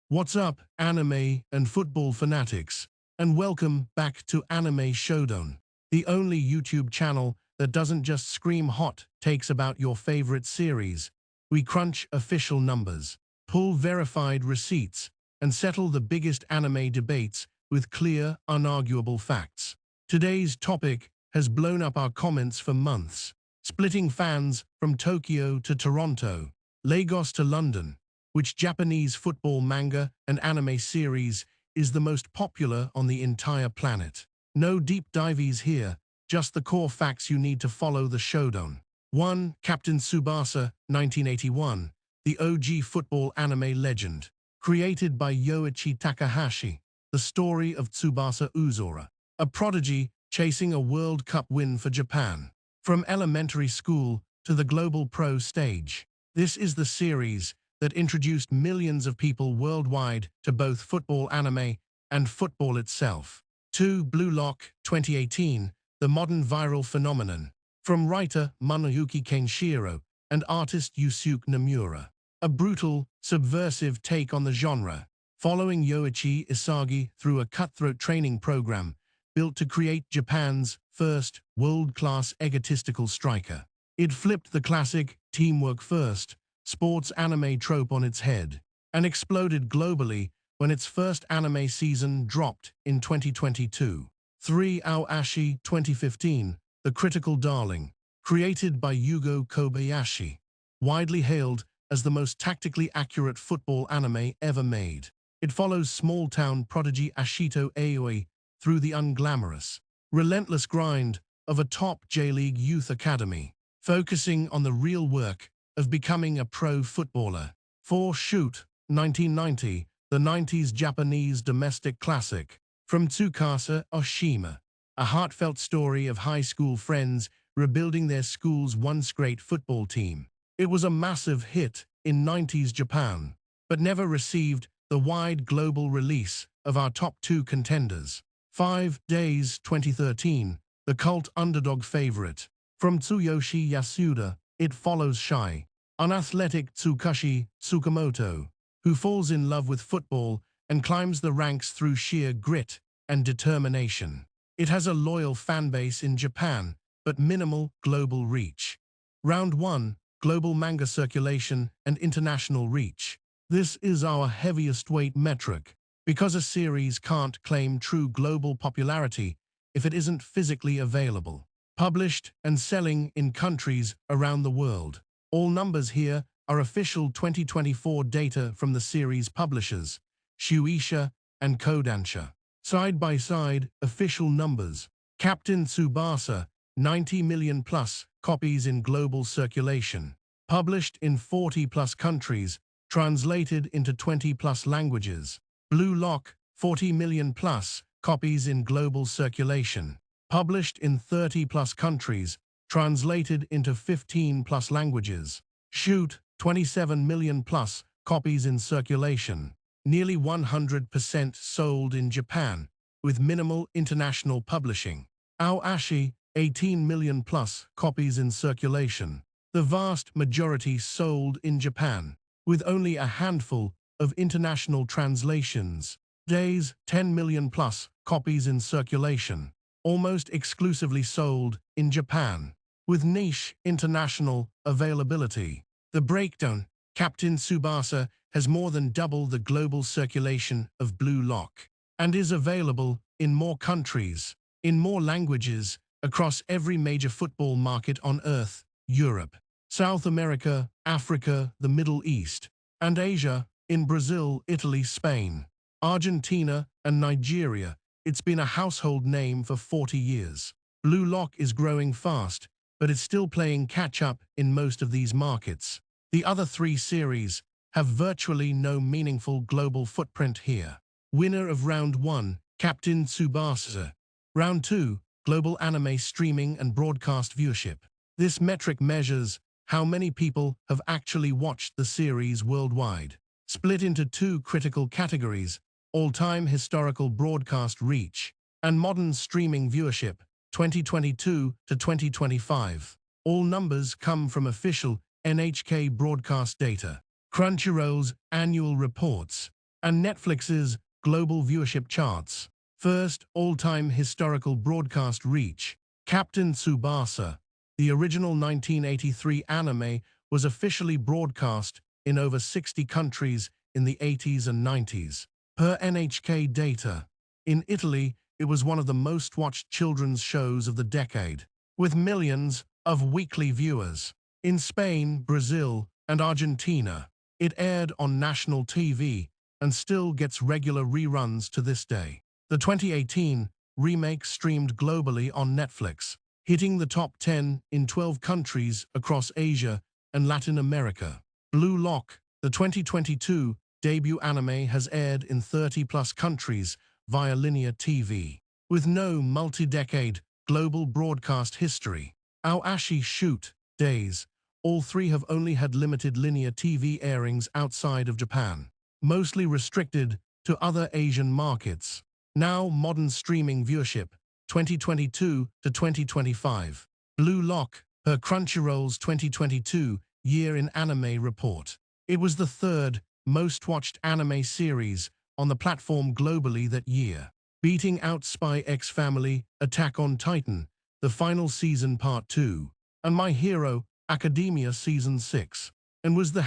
What's up, anime and football fanatics? And welcome back to Anime Showdown, the only YouTube channel that doesn't just scream hot takes about your favorite series. We crunch official numbers, pull verified receipts, and settle the biggest anime debates with clear, unarguable facts. Today's topic has blown up our comments for months, splitting fans from Tokyo to Toronto, Lagos to London. Which Japanese football manga and anime series is the most popular on the entire planet? No deep dives here, just the core facts you need to follow the showdown. 1. Captain Tsubasa, 1981, the OG football anime legend. Created by Yoichi Takahashi, the story of Tsubasa Uzora, a prodigy chasing a World Cup win for Japan. From elementary school to the global pro stage, this is the series that introduced millions of people worldwide to both football anime and football itself. 2. Blue Lock, 2018, the modern viral phenomenon. From writer Muneyuki Kenshiro and artist Yusuke Nomura. A brutal, subversive take on the genre, following Yoichi Isagi through a cutthroat training program built to create Japan's first world-class egotistical striker. It flipped the classic teamwork first sports anime trope on its head, and exploded globally when its first anime season dropped in 2022. 3. Aoashi, 2015, the critical darling, created by Yugo Kobayashi, widely hailed as the most tactically accurate football anime ever made. It follows small-town prodigy Ashito Aoi through the unglamorous, relentless grind of a top J-League youth academy, focusing on the real work of becoming a pro footballer. 4. Shoot, 1990, the 90s Japanese domestic classic. From Tsukasa Oshima, a heartfelt story of high school friends rebuilding their school's once great football team. It was a massive hit in 90s Japan, but never received the wide global release of our top two contenders. 5. Days, 2013, the cult underdog favorite. From Tsuyoshi Yasuda, it follows shy, unathletic Tsukashi Tsukamoto, who falls in love with football and climbs the ranks through sheer grit and determination. It has a loyal fanbase in Japan, but minimal global reach. Round 1. Global manga circulation and international reach. This is our heaviest weight metric, because a series can't claim true global popularity if it isn't physically available, published and selling in countries around the world. All numbers here are official 2024 data from the series publishers, Shueisha and Kodansha. Side-by-side, official numbers. Captain Tsubasa, 90 million plus copies in global circulation. Published in 40 plus countries, translated into 20 plus languages. Blue Lock, 40 million plus copies in global circulation. Published in 30 plus countries, translated into 15 plus languages. Shoot, 27 million plus copies in circulation. Nearly 100% sold in Japan, with minimal international publishing. Aoashi, 18 million plus copies in circulation. The vast majority sold in Japan, with only a handful of international translations. Days, 10 million plus copies in circulation. Almost exclusively sold in Japan, with niche international availability. The breakdown. Captain Tsubasa has more than double the global circulation of Blue Lock, and is available in more countries, in more languages, across every major football market on Earth: Europe, South America, Africa, the Middle East, and Asia, in Brazil, Italy, Spain, Argentina, and Nigeria. It's been a household name for 40 years. Blue Lock is growing fast, but it's still playing catch-up in most of these markets. The other three series have virtually no meaningful global footprint here. Winner of Round 1, Captain Tsubasa. Round 2, Global Anime Streaming and Broadcast Viewership. This metric measures how many people have actually watched the series worldwide. Split into two critical categories: all-time historical broadcast reach and modern streaming viewership, 2022 to 2025. All numbers come from official NHK broadcast data, Crunchyroll's annual reports, and Netflix's global viewership charts. First, all-time historical broadcast reach. Captain Tsubasa, the original 1983 anime, was officially broadcast in over 60 countries in the 80s and 90s. Per NHK data, in Italy, it was one of the most-watched children's shows of the decade, with millions of weekly viewers. In Spain, Brazil, and Argentina, it aired on national TV and still gets regular reruns to this day. The 2018 remake streamed globally on Netflix, hitting the top 10 in 12 countries across Asia and Latin America. Blue Lock, the 2022 debut anime, has aired in 30-plus countries via linear TV, with no multi-decade global broadcast history. Aoashi Shoot, Days, all three have only had limited linear TV airings outside of Japan, mostly restricted to other Asian markets. Now modern streaming viewership, 2022 to 2025. Blue Lock, per Crunchyroll's 2022 Year in Anime report. It was the third most-watched anime series on the platform globally that year, beating out Spy X Family, Attack on Titan, the final season Part 2, and My Hero Academia Season 6, and was the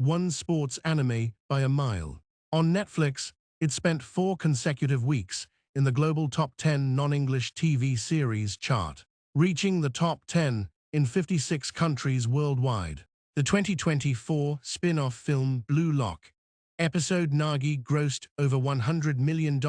#1 sports anime by a mile. On Netflix, it spent 4 consecutive weeks in the global top 10 non-English TV series chart, reaching the top 10 in 56 countries worldwide. The 2024 spin-off film Blue Lock, episode Nagi, grossed over $100 million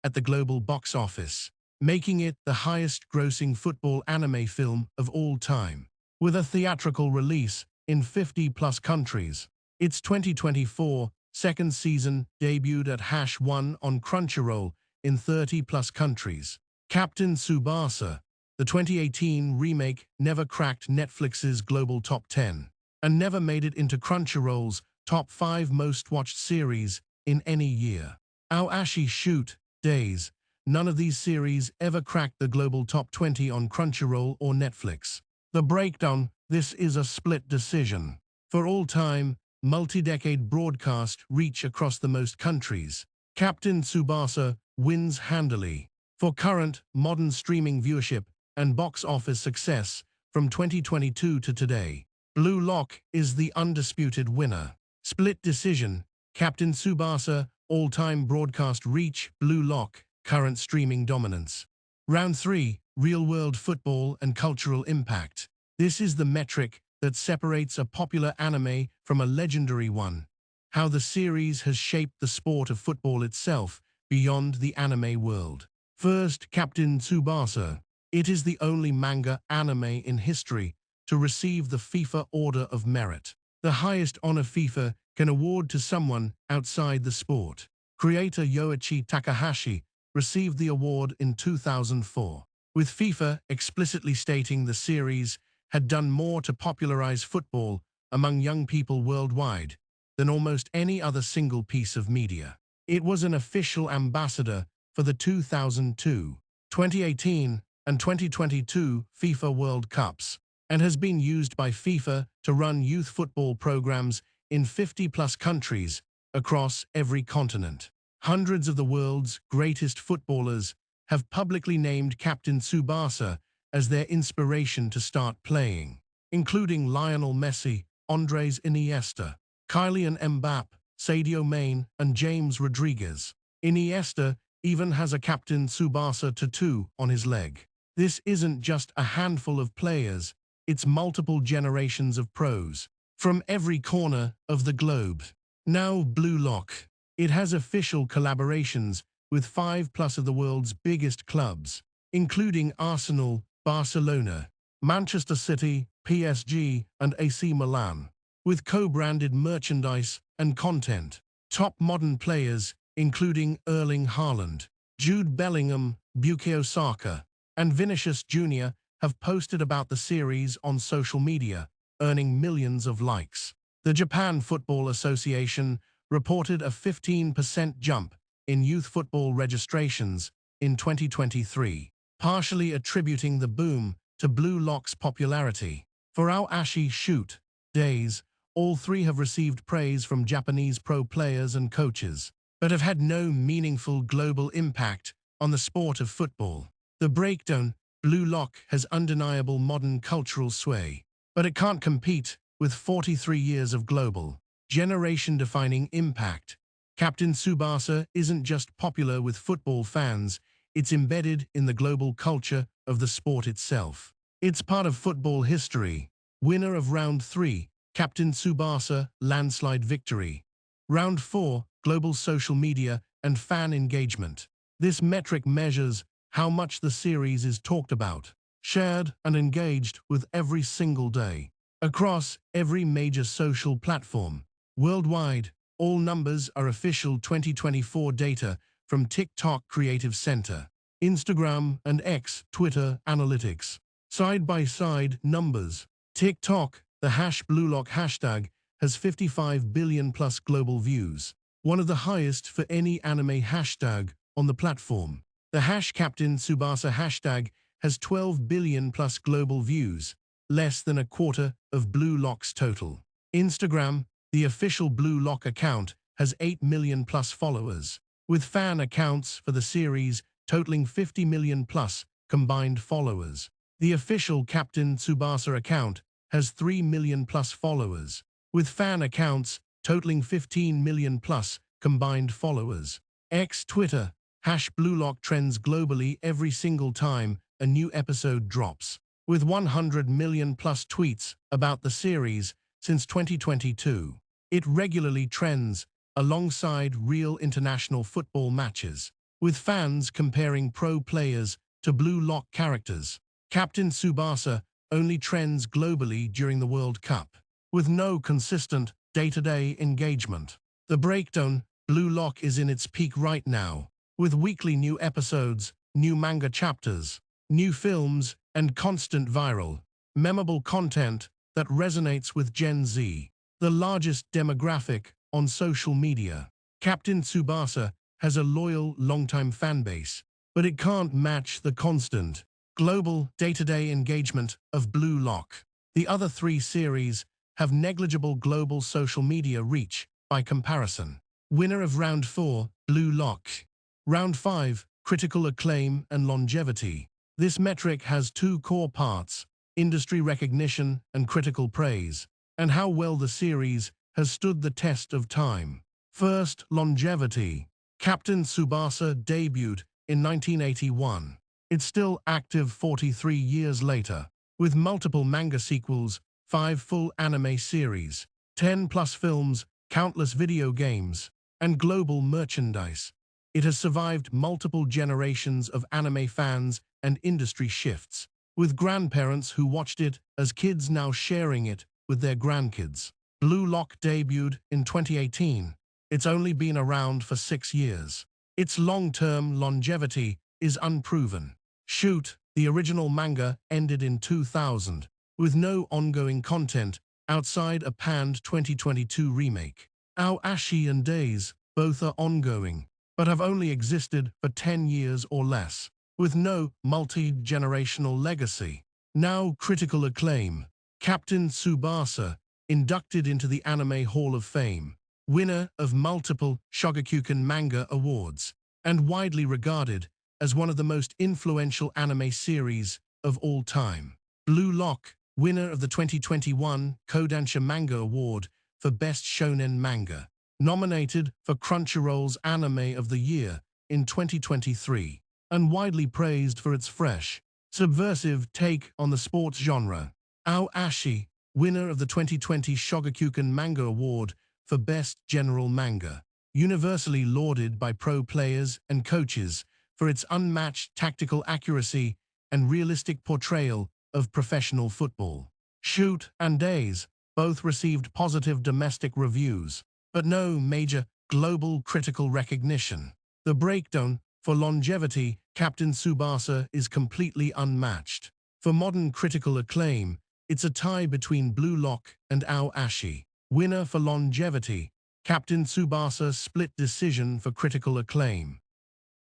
at the global box office, making it the highest-grossing football anime film of all time, with a theatrical release in 50-plus countries. Its 2024 second season debuted at #1 on Crunchyroll in 30-plus countries. Captain Tsubasa, the 2018 remake, never cracked Netflix's global top 10 and never made it into Crunchyroll's top 5 most-watched series in any year. Aoashi Shoot, Days, none of these series ever cracked the global top 20 on Crunchyroll or Netflix. The breakdown: this is a split decision. For all-time, multi-decade broadcast reach across the most countries, Captain Tsubasa wins handily. For current, modern streaming viewership and box office success from 2022 to today, Blue Lock is the undisputed winner. Split decision: Captain Tsubasa, all-time broadcast reach; Blue Lock, current streaming dominance. Round 3, real-world football and cultural impact. This is the metric that separates a popular anime from a legendary one. How the series has shaped the sport of football itself beyond the anime world. First, Captain Tsubasa. It is the only manga anime in history to receive the FIFA Order of Merit, the highest honor FIFA can award to someone outside the sport. Creator Yoichi Takahashi received the award in 2004, with FIFA explicitly stating the series had done more to popularize football among young people worldwide than almost any other single piece of media. It was an official ambassador for the 2002, 2018, and 2022 FIFA World Cups, and has been used by FIFA to run youth football programs in 50-plus countries across every continent. Hundreds of the world's greatest footballers have publicly named Captain Tsubasa as their inspiration to start playing, including Lionel Messi, Andres Iniesta, Kylian Mbappé, Sadio Mane, and James Rodriguez. Iniesta even has a Captain Tsubasa tattoo on his leg. This isn't just a handful of players, it's multiple generations of pros from every corner of the globe. Now Blue Lock. It has official collaborations with 5+ of the world's biggest clubs, including Arsenal, Barcelona, Manchester City, PSG, and AC Milan, with co-branded merchandise and content. Top modern players, including Erling Haaland, Jude Bellingham, Bukayo Saka, and Vinicius Jr., have posted about the series on social media, earning millions of likes. The Japan Football Association reported a 15% jump in youth football registrations in 2023, partially attributing the boom to Blue Lock's popularity. For Aoashi Shoot, Days, all three have received praise from Japanese pro players and coaches. but have had no meaningful global impact on the sport of football. The breakdown, Blue Lock has undeniable modern cultural sway, but it can't compete with 43 years of global, generation-defining impact. Captain Tsubasa isn't just popular with football fans, it's embedded in the global culture of the sport itself. It's part of football history. Winner of Round 3, Captain Tsubasa, landslide victory. Round 4, global social media and fan engagement. This metric measures how much the series is talked about, shared and engaged with every single day, across every major social platform. Worldwide, all numbers are official 2024 data from TikTok Creative Center, Instagram and X Twitter analytics. Side-by-side numbers. TikTok, the #BlueLock hashtag, has 55 billion plus global views, one of the highest for any anime hashtag on the platform. The #Captain Tsubasa hashtag has 12 billion plus global views, less than a quarter of Blue Lock's total. Instagram, the official Blue Lock account, has 8 million plus followers, with fan accounts for the series totaling 50 million plus combined followers. The official Captain Tsubasa account has 3 million plus followers, with fan accounts totaling 15 million plus combined followers. X Twitter, #BlueLock trends globally every single time a new episode drops, with 100 million plus tweets about the series since 2022. It regularly trends alongside real international football matches, with fans comparing pro players to Blue Lock characters. Captain Tsubasa only trends globally during the World Cup, with no consistent day-to-day engagement. The breakdown, Blue Lock is in its peak right now, with weekly new episodes, new manga chapters, new films, and constant viral, memorable content that resonates with Gen Z, the largest demographic on social media. Captain Tsubasa has a loyal, long-time fanbase, but it can't match the constant, global, day-to-day engagement of Blue Lock. The other 3 series have negligible global social media reach by comparison. Winner of Round 4, Blue Lock. Round 5, critical acclaim and longevity. This metric has 2 core parts: industry recognition and critical praise, and how well the series has stood the test of time. First, longevity. Captain Tsubasa debuted in 1981. It's still active 43 years later, with multiple manga sequels, 5 full anime series, 10 plus films, countless video games, and global merchandise. It has survived multiple generations of anime fans and industry shifts, with grandparents who watched it as kids now sharing it with their grandkids. Blue Lock debuted in 2018. It's only been around for 6 years. Its long-term longevity is unproven. Shoot, the original manga ended in 2000, with no ongoing content outside a panned 2022 remake. Aoashi and Days, both are ongoing, but have only existed for 10 years or less, with no multi-generational legacy. Now critical acclaim. Captain Tsubasa, inducted into the Anime Hall of Fame, winner of multiple Shogakukan manga awards, and widely regarded as one of the most influential anime series of all time. Blue Lock, winner of the 2021 Kodansha Manga Award for Best Shonen Manga, nominated for Crunchyroll's Anime of the Year in 2023, and widely praised for its fresh, subversive take on the sports genre. Aoashi, winner of the 2020 Shogakukan Manga Award for Best General Manga, universally lauded by pro players and coaches for its unmatched tactical accuracy and realistic portrayal of professional football. Shoot and Days both received positive domestic reviews, but no major global critical recognition. The breakdown, for longevity, Captain Tsubasa is completely unmatched. For modern critical acclaim, it's a tie between Blue Lock and Aoashi. Winner for longevity, Captain Tsubasa split decision for critical acclaim.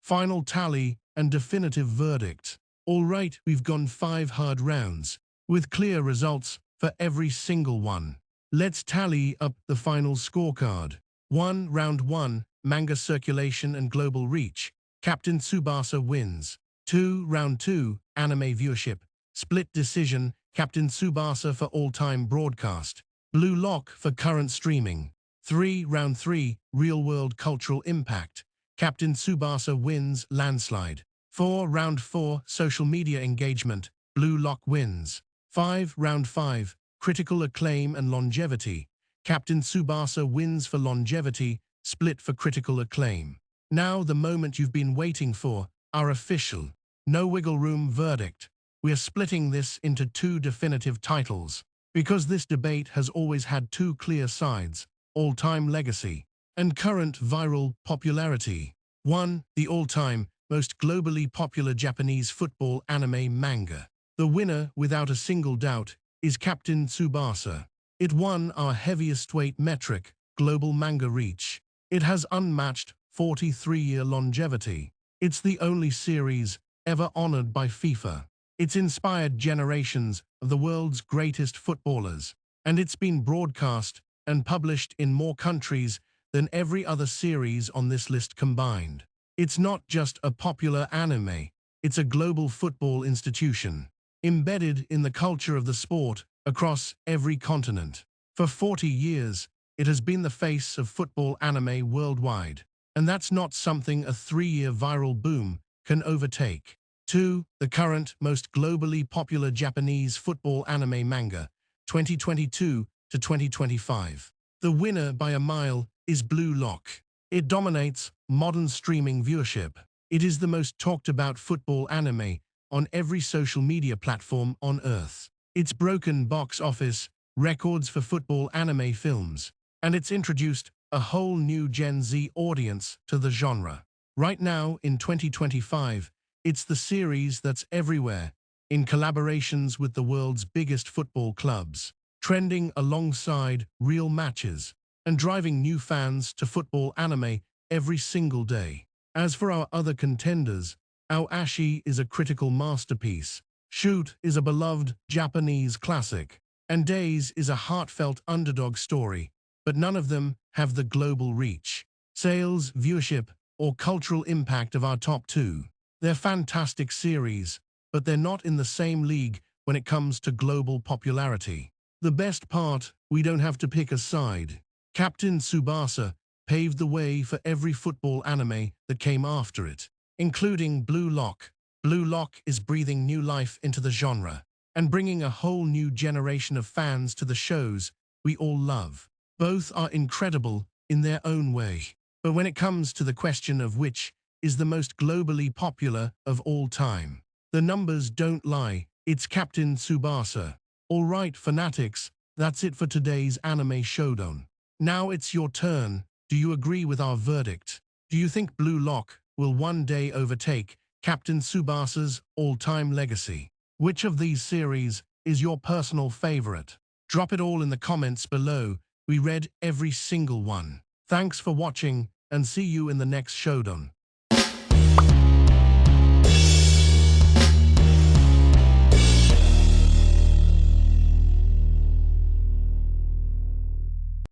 Final tally and definitive verdict. All right, we've gone 5 hard rounds, with clear results for every single one. Let's tally up the final scorecard. 1. Round 1, Manga circulation and global reach. Captain Tsubasa wins. 2. Round 2, anime viewership. Split decision, Captain Tsubasa for all-time broadcast. Blue Lock for current streaming. 3. Round 3, real-world cultural impact. Captain Tsubasa wins, landslide. 4. Round 4, social media engagement. Blue Lock wins. 5. Round 5, critical acclaim and longevity. Captain Tsubasa wins for longevity, split for critical acclaim. Now the moment you've been waiting for, our official, no wiggle room verdict. We are splitting this into 2 definitive titles, because this debate has always had 2 clear sides, all-time legacy and current viral popularity. 1. The all-time, most globally popular Japanese football anime manga. The winner, without a single doubt, is Captain Tsubasa. It won our heaviest weight metric, global manga reach. It has unmatched 43-year longevity. It's the only series ever honored by FIFA. It's inspired generations of the world's greatest footballers, and it's been broadcast and published in more countries than every other series on this list combined. It's not just a popular anime, it's a global football institution, embedded in the culture of the sport across every continent. For 40 years, it has been the face of football anime worldwide, and that's not something a 3-year viral boom can overtake. 2. The current, most globally popular Japanese football anime manga, 2022 to 2025. The winner by a mile is Blue Lock. It dominates modern streaming viewership. It is the most talked about football anime on every social media platform on Earth. It's broken box office records for football anime films, and it's introduced a whole new Gen Z audience to the genre. Right now, in 2025, it's the series that's everywhere, in collaborations with the world's biggest football clubs, trending alongside real matches, and driving new fans to football anime every single day. As for our other contenders, Aoashi is a critical masterpiece, Shoot is a beloved Japanese classic, and Days is a heartfelt underdog story, but none of them have the global reach, sales, viewership, or cultural impact of our top 2. They're fantastic series, but they're not in the same league when it comes to global popularity. The best part, we don't have to pick a side. Captain Tsubasa paved the way for every football anime that came after it, including Blue Lock. Blue Lock is breathing new life into the genre and bringing a whole new generation of fans to the shows we all love. Both are incredible in their own way. But when it comes to the question of which is the most globally popular of all time, the numbers don't lie. It's Captain Tsubasa. All right, fanatics, that's it for today's Anime Showdown. Now it's your turn. Do you agree with our verdict? Do you think Blue Lock will one day overtake Captain Tsubasa's all-time legacy? Which of these series is your personal favorite? Drop it all in the comments below. We read every single one. Thanks for watching, and see you in the next Showdown.